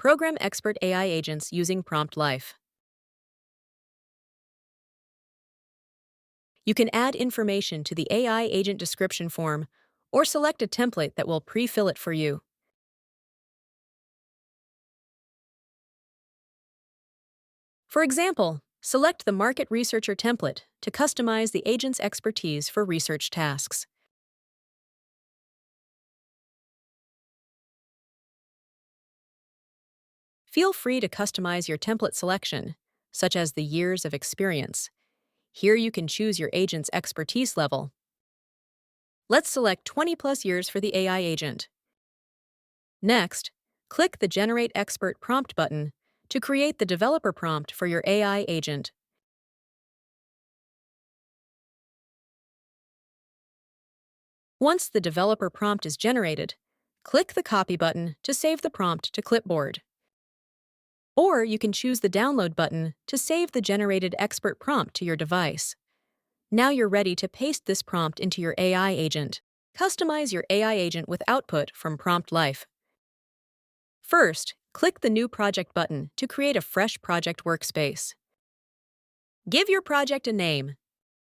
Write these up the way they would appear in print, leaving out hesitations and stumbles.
Program expert AI agents using Prompt-Lyfe. You can add information to the AI agent description form or select a template that will pre-fill it for you. For example, select the Market Researcher template to customize the agent's expertise for research tasks. Feel free to customize your template selection, such as the years of experience. Here you can choose your agent's expertise level. Let's select 20 plus years for the AI agent. Next, click the Generate Expert Prompt button to create the developer prompt for your AI agent. Once the developer prompt is generated, click the Copy button to save the prompt to clipboard. Or you can choose the Download button to save the generated expert prompt to your device. Now you're ready to paste this prompt into your AI agent. Customize your AI agent with output from Prompt-Lyfe. First, click the New Project button to create a fresh project workspace. Give your project a name.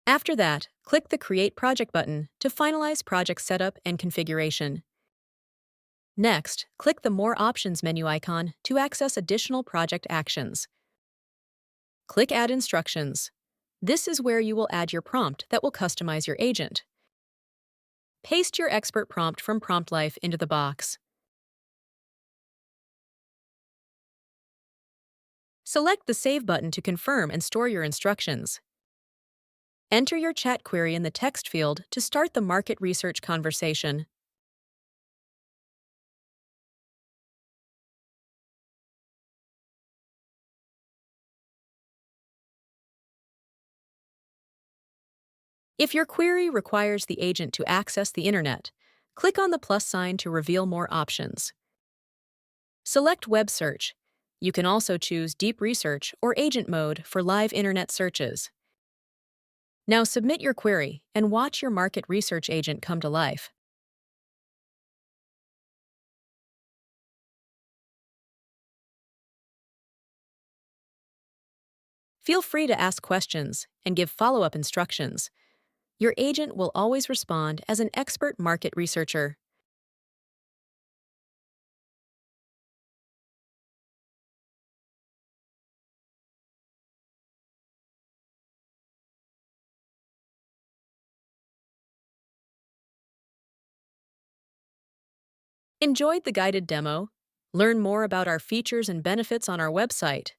After that, click the Create Project button to finalize project setup and configuration. Next, click the More Options menu icon to access additional project actions. Click Add Instructions. This is where you will add your prompt that will customize your agent. Paste your expert prompt from Prompt-Lyfe into the box. Select the Save button to confirm and store your instructions. Enter your chat query in the text field to start the market research conversation. If your query requires the agent to access the internet, click on the plus sign to reveal more options. Select Web Search. You can also choose Deep Research or Agent Mode for live internet searches. Now submit your query and watch your market research agent come to life. Feel free to ask questions and give follow-up instructions. Your agent will always respond as an expert market researcher. Enjoyed the guided demo? Learn more about our features and benefits on our website,